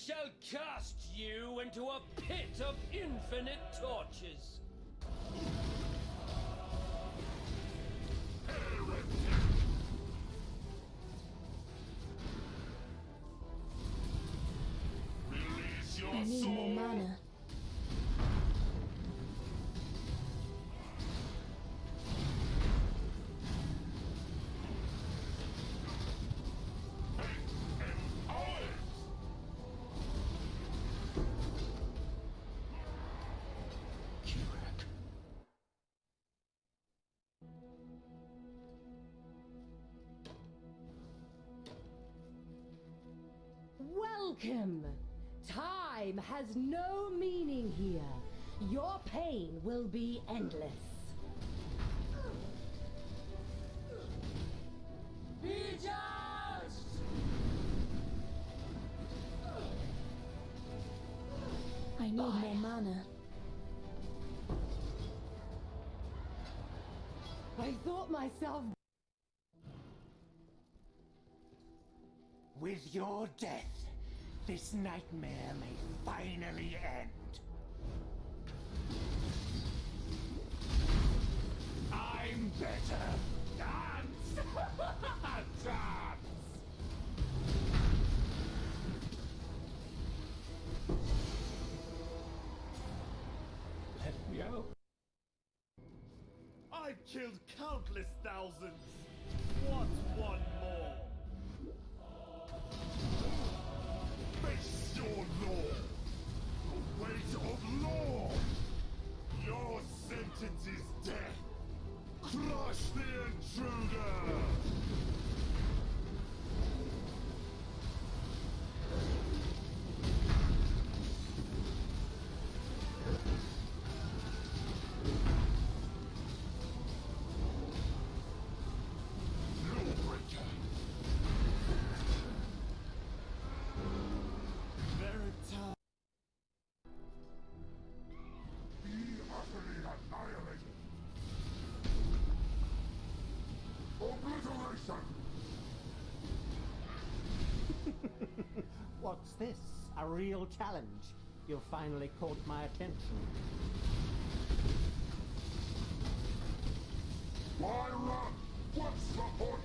shall cast you into a pit of infinite tortures. Release your I need soul. more mana. Welcome! Time has no meaning here. Your pain will be endless. Be judged! I need more mana. I thought myself... With your death, this nightmare may finally end. I'm better. Dance! Dance! Let me out. I've killed countless thousands. What's one more? Face your law. The weight of law. Your sentence is death. Crush the intruder. What's this? A real challenge? You finally caught my attention. Why run? What's the point?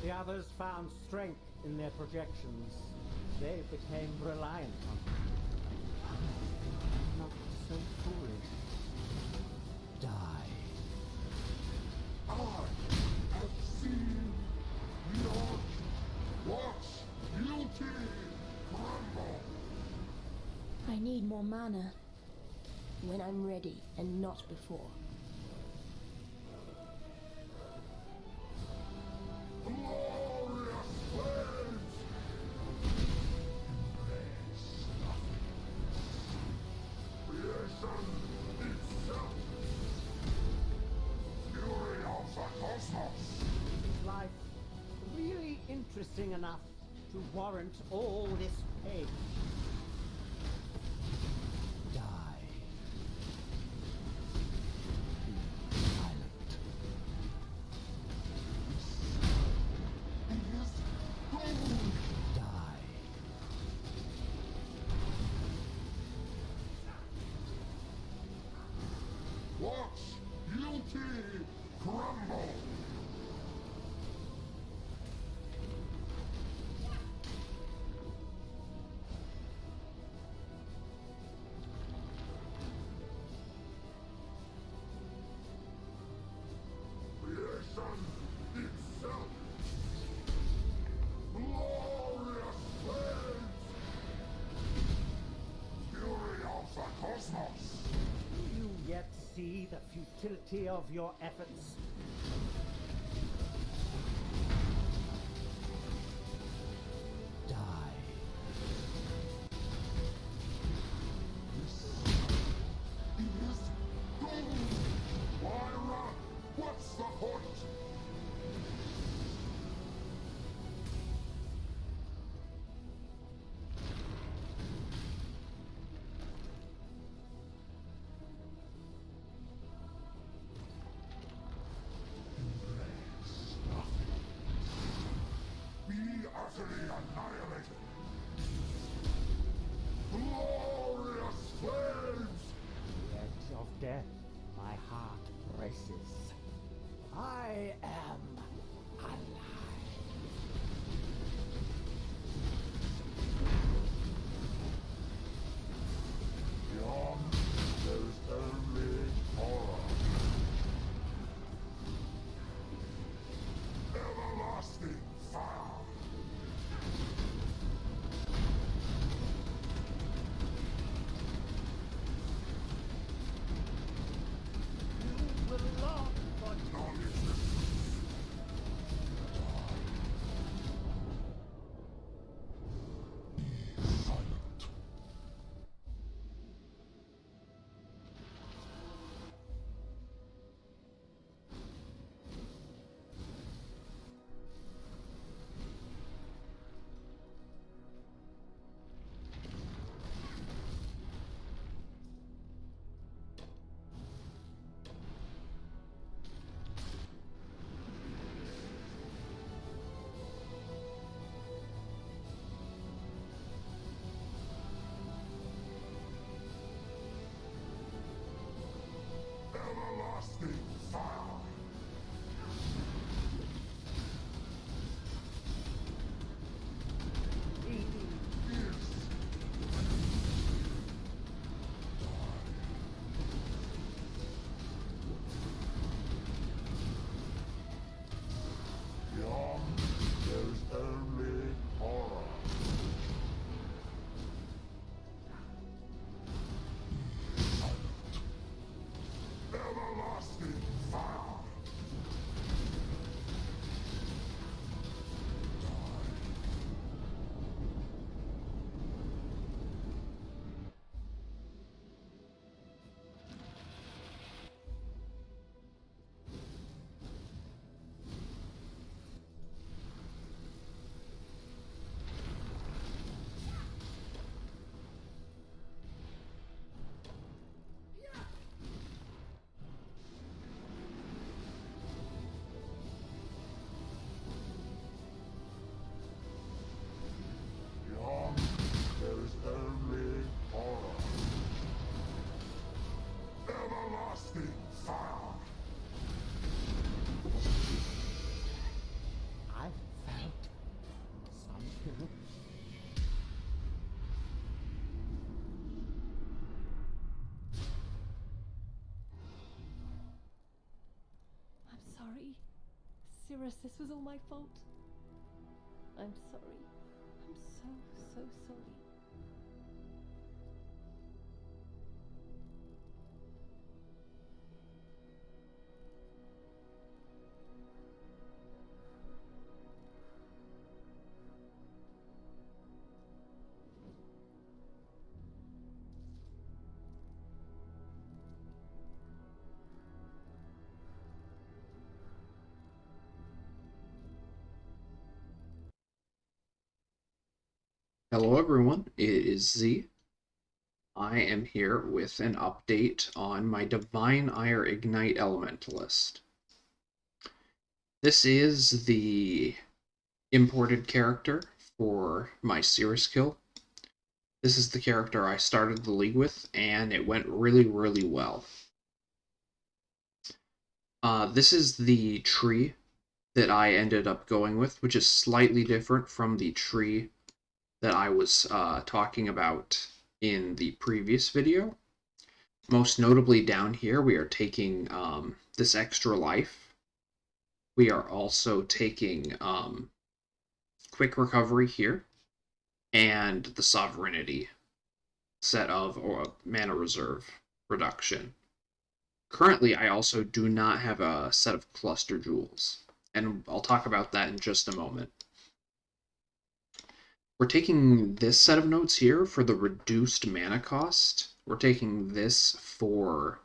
The others found strength in their projections. They became reliant on them. Not so foolish. Die. I have seen your watch beauty crumble. I need more mana. When I'm ready, and not before. Glorious words! Embrace nothing. Creation itself. Fury of the cosmos. Is life really interesting enough to warrant all this pain? Die. Be silent. Die. Watch beauty crumble. Creation itself. Glorious words. Fury of the cosmos. Do you yet see the futility of your efforts? Die. This is gold. Utterly annihilated. Glorious flames! The edge of death, my heart races. I am alive. Beyond, there is only horror. Everlasting fire. You will laugh, but Non-existence. Silent. Everlasting fire. Beyond, there is only horror. Silent. Everlasting fire. Beyond, there is only horror. Everlasting fire. I felt something. I'm sorry. Sirus, this was all my fault. I'm sorry. I'm so sorry. Hello everyone, it is Z. I am here with an update on my Divine Ire Ignite Elementalist. This is the imported character for my Sirus kill. This is the character I started the league with, and it went really well. This is the tree that I ended up going with, which is slightly different from the tree that I was talking about in the previous video. Most notably down here, we are taking this extra life. We are also taking quick recovery here, and the sovereignty set of mana reserve reduction. Currently, I also do not have a set of cluster jewels, and I'll talk about that in just a moment. We're taking this set of notes here for the reduced mana cost. We're taking this for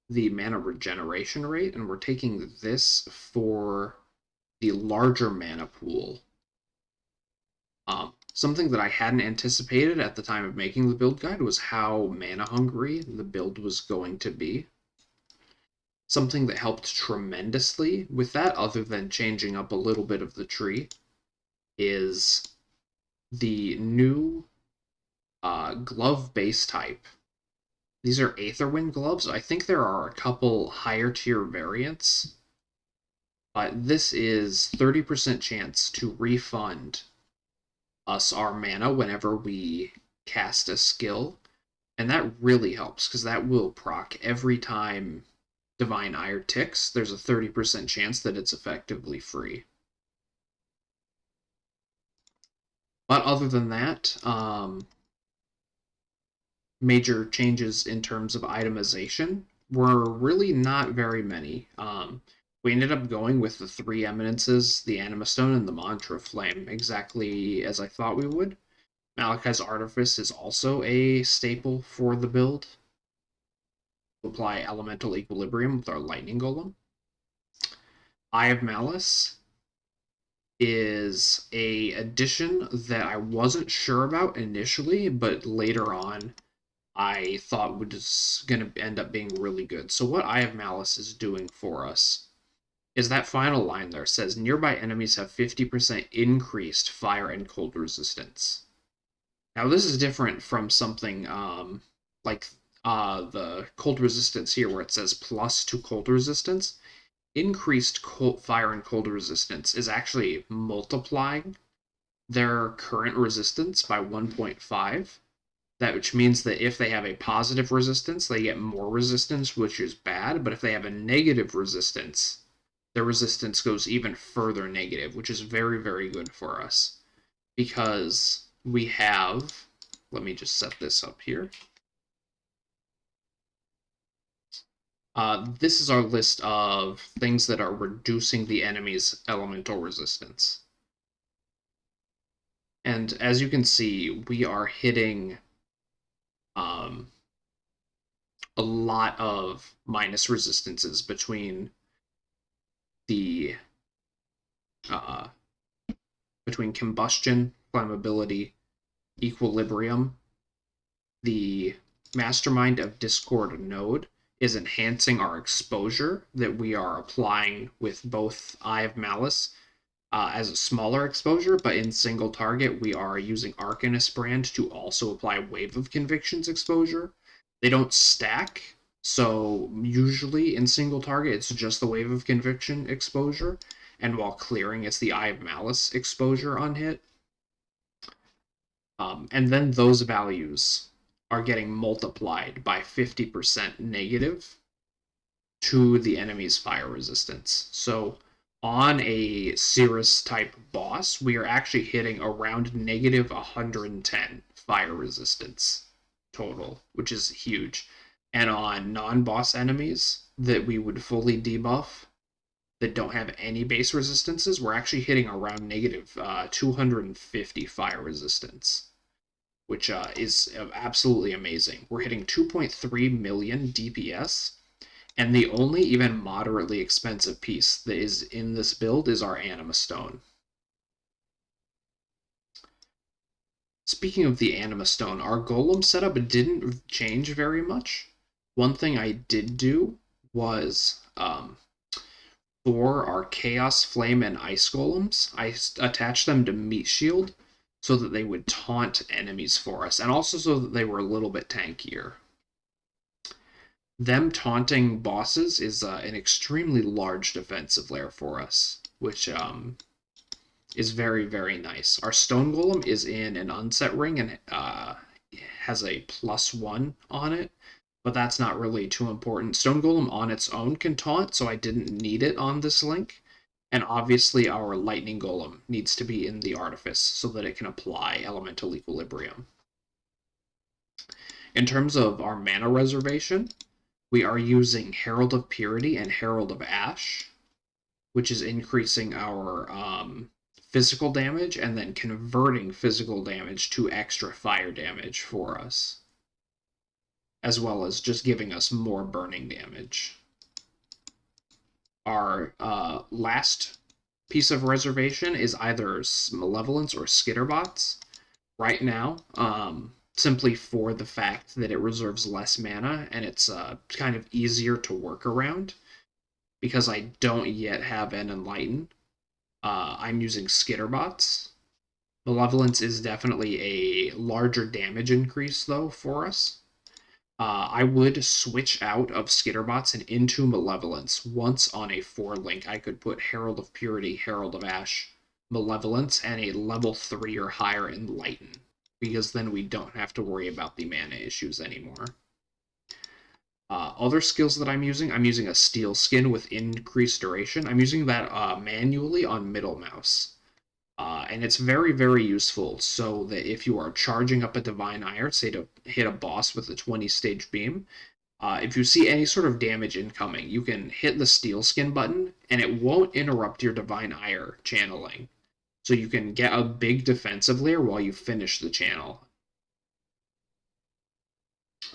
the mana regeneration rate, and we're taking this for the larger mana pool. Something that I hadn't anticipated at the time of making the build guide was how mana hungry the build was going to be. Something that helped tremendously with that, other than changing up a little bit of the tree, is the new glove base type. These are Aetherwind gloves. I think there are a couple higher tier variants, but this is 30% chance to refund us our mana whenever we cast a skill, and that really helps because that will proc every time Divine Ire ticks. There's a 30% chance that it's effectively free. But other than that, major changes in terms of itemization were really not very many. We ended up going with the 3 Eminences, the Anima Stone, and the Mantra Flame, exactly as I thought we would. Malachi's Artifice is also a staple for the build. We'll apply Elemental Equilibrium with our Lightning Golem. Eye of Malice is a addition that I wasn't sure about initially, but later on I thought was going to end up being really good. So what Eye of Malice is doing for us is that final line there says, nearby enemies have 50% increased fire and cold resistance. Now this is different from something like the cold resistance here where it says plus to cold resistance. Increased fire and cold resistance is actually multiplying their current resistance by 1.5. That which means that if they have a positive resistance, they get more resistance, which is bad. But if they have a negative resistance, their resistance goes even further negative, which is very, very good for us. Because we have, let me just set this up here. This is our list of things that are reducing the enemy's elemental resistance. And as you can see, we are hitting a lot of minus resistances between the between combustion, flammability, equilibrium. The Mastermind of Discord node is enhancing our exposure that we are applying with both Eye of Malice as a smaller exposure, but in single target we are using Arcanist Brand to also apply Wave of Convictions exposure. They don't stack, so usually in single target it's just the Wave of Conviction exposure, and while clearing it's the Eye of Malice exposure on hit. And then those values are getting multiplied by 50% negative to the enemy's fire resistance. So on a Sirus type boss, we are actually hitting around negative 110 fire resistance total, which is huge. And on non-boss enemies that we would fully debuff that don't have any base resistances, we're actually hitting around negative 250 fire resistance, which is absolutely amazing. We're hitting 2.3 million DPS, and the only even moderately expensive piece that is in this build is our Anima Stone. Speaking of the Anima Stone, our Golem setup didn't change very much. One thing I did do was, for our Chaos, Flame, and Ice Golems, I attached them to Meat Shield so that they would taunt enemies for us, and also so that they were a little bit tankier. Them taunting bosses is an extremely large defensive layer for us, which is very, very nice. Our Stone Golem is in an unset ring and has a +1 on it, but that's not really too important. Stone Golem on its own can taunt, so I didn't need it on this link. And obviously our Lightning Golem needs to be in the Artifice so that it can apply Elemental Equilibrium. In terms of our mana reservation, we are using Herald of Purity and Herald of Ash, which is increasing our physical damage and then converting physical damage to extra fire damage for us, as well as just giving us more burning damage. Our last piece of reservation is either Malevolence or Skitterbots. Right now, simply for the fact that it reserves less mana and it's kind of easier to work around, because I don't yet have an Enlighten, I'm using Skitterbots. Malevolence is definitely a larger damage increase, though, for us. I would switch out of Skitterbots and into Malevolence. Once on a 4 link, I could put Herald of Purity, Herald of Ash, Malevolence, and a level 3 or higher Enlighten, because then we don't have to worry about the mana issues anymore. Other skills that I'm using a Steel Skin with increased duration. I'm using that manually on middle mouse. And it's very, very useful so that if you are charging up a Divine Ire, say to hit a boss with a 20-stage beam, if you see any sort of damage incoming, you can hit the Steel Skin button, and it won't interrupt your Divine Ire channeling. So you can get a big defensive layer while you finish the channel.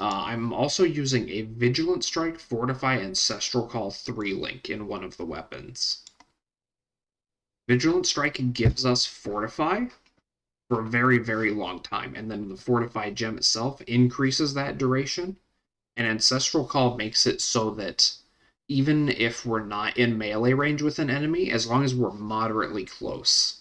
I'm also using a Vigilant Strike, Fortify, Ancestral Call 3 link in one of the weapons. Vigilant Strike gives us Fortify for a very, very long time, and then the Fortify gem itself increases that duration, and Ancestral Call makes it so that even if we're not in melee range with an enemy, as long as we're moderately close,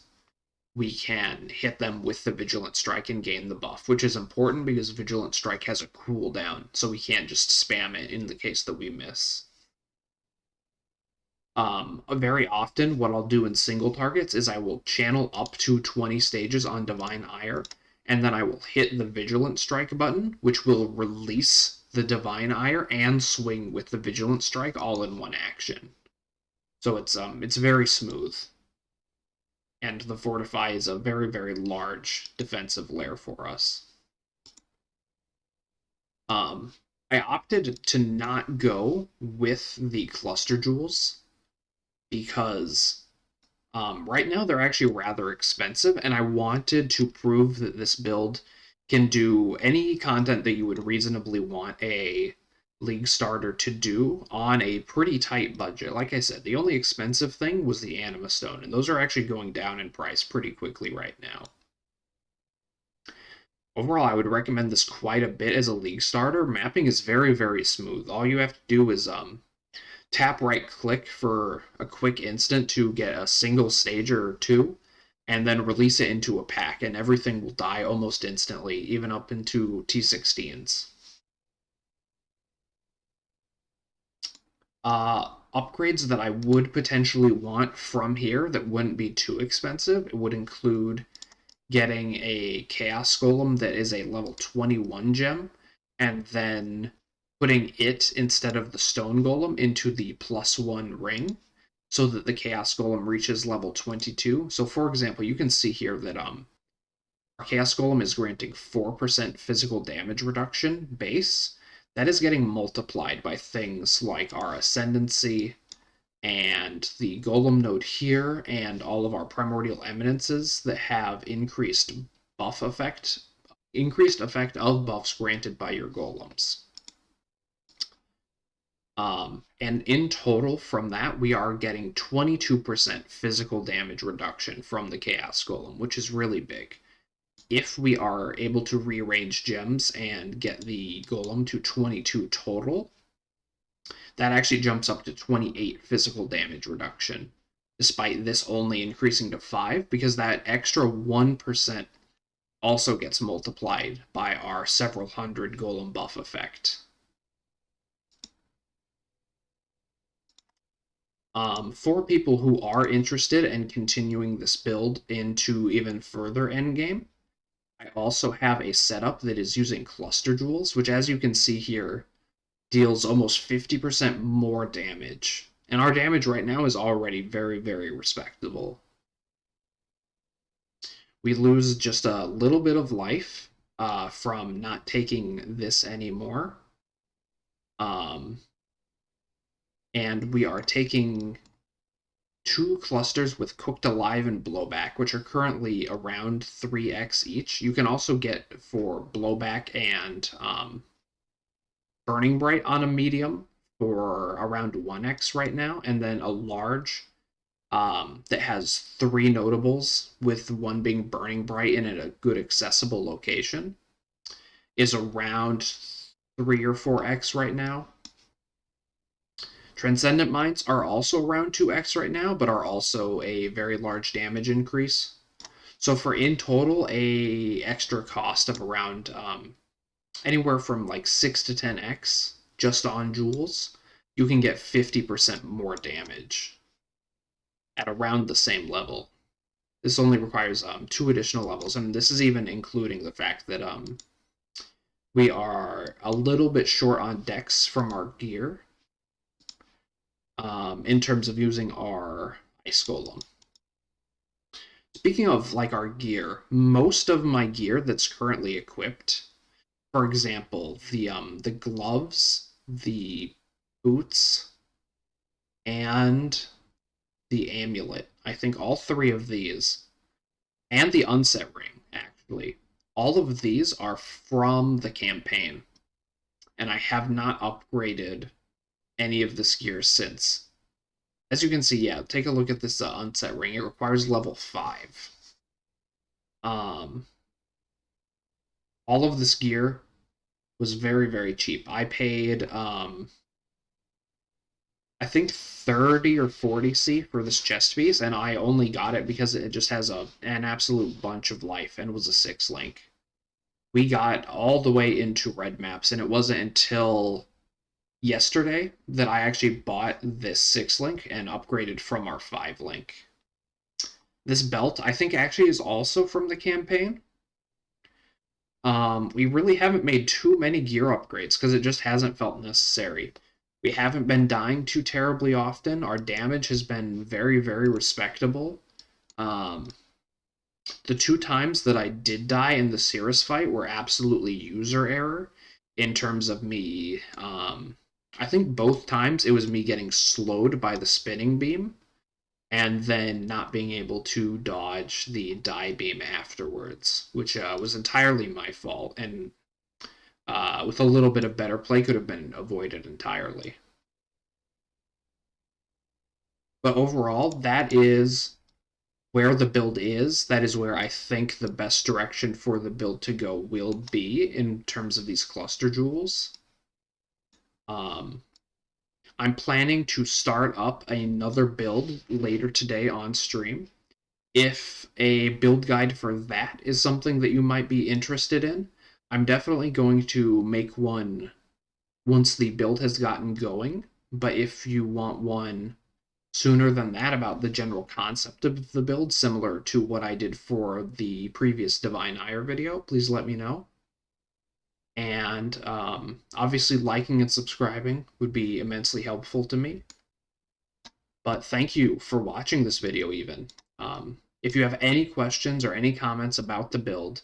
we can hit them with the Vigilant Strike and gain the buff, which is important because Vigilant Strike has a cooldown, so we can't just spam it in the case that we miss. Very often, what I'll do in single targets is I will channel up to 20 stages on Divine Ire, and then I will hit the Vigilant Strike button, which will release the Divine Ire and swing with the Vigilant Strike all in one action. So it's very smooth. And the Fortify is a very, very large defensive layer for us. I opted to not go with the Cluster Jewels because right now they're actually rather expensive, and I wanted to prove that this build can do any content that you would reasonably want a League starter to do on a pretty tight budget. Like I said, the only expensive thing was the Anima Stone, and those are actually going down in price pretty quickly right now. Overall, I would recommend this quite a bit as a League starter. Mapping is very, very smooth. All you have to do is tap right-click for a quick instant to get a single stage or two, and then release it into a pack, and everything will die almost instantly, even up into T16s. Upgrades that I would potentially want from here that wouldn't be too expensive, it would include getting a Chaos Golem that is a level 21 gem, and then putting it instead of the Stone Golem into the +1 ring, so that the Chaos Golem reaches level 22. So for example, you can see here that our Chaos Golem is granting 4% physical damage reduction base. That is getting multiplied by things like our Ascendancy and the Golem node here, and all of our Primordial Eminences that have increased effect of buffs granted by your Golems. And in total from that, we are getting 22% physical damage reduction from the Chaos Golem, which is really big. If we are able to rearrange gems and get the Golem to 22 total, that actually jumps up to 28 physical damage reduction, despite this only increasing to 5, because that extra 1% also gets multiplied by our several hundred Golem buff effect. For people who are interested in continuing this build into even further endgame, I also have a setup that is using Cluster Jewels, which, as you can see here, deals almost 50% more damage. And our damage right now is already very, very respectable. We lose just a little bit of life from not taking this anymore. And we are taking 2 clusters with Cooked Alive and Blowback, which are currently around 3x each. You can also get for Blowback and Burning Bright on a medium for around 1x right now, and then a large that has 3 notables, with one being Burning Bright and at a good accessible location, is around 3 or 4x right now. Transcendent Mines are also around 2x right now, but are also a very large damage increase. So for in total a extra cost of around anywhere from like 6 to 10x just on jewels, you can get 50% more damage at around the same level. This only requires 2 additional levels, and this is even including the fact that we are a little bit short on dex from our gear in terms of using our ice golem. Speaking of like our gear, most of my gear that's currently equipped, for example, the gloves, the boots, and the amulet. I think all 3 of these, and the unset ring, actually, all of these are from the campaign, and I have not upgraded any of this gear since. As you can see, yeah, take a look at this unset ring. It requires level 5. All of this gear was very, very cheap. I paid, I think 30 or 40C for this chest piece, and I only got it because it just has an absolute bunch of life and was a 6 link. We got all the way into red maps, and it wasn't until yesterday that I actually bought this 6 link and upgraded from our 5 link. This belt, I think, actually is also from the campaign. We really haven't made too many gear upgrades because it just hasn't felt necessary. We haven't been dying too terribly often. Our damage has been very, very respectable. The 2 times that I did die in the Sirus fight were absolutely user error in terms of me. I think both times it was me getting slowed by the spinning beam and then not being able to dodge the die beam afterwards, which was entirely my fault, and with a little bit of better play could have been avoided entirely. But overall, that is where the build is. That is where I think the best direction for the build to go will be in terms of these cluster jewels. I'm planning to start up another build later today on stream. If a build guide for that is something that you might be interested in, I'm definitely going to make one once the build has gotten going. But if you want one sooner than that about the general concept of the build, similar to what I did for the previous Divine Ire video, please let me know. And obviously liking and subscribing would be immensely helpful to me. But thank you for watching this video even. If you have any questions or any comments about the build,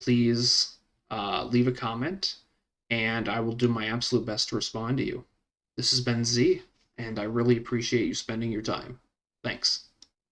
please leave a comment, and I will do my absolute best to respond to you. This has been Z, and I really appreciate you spending your time. Thanks.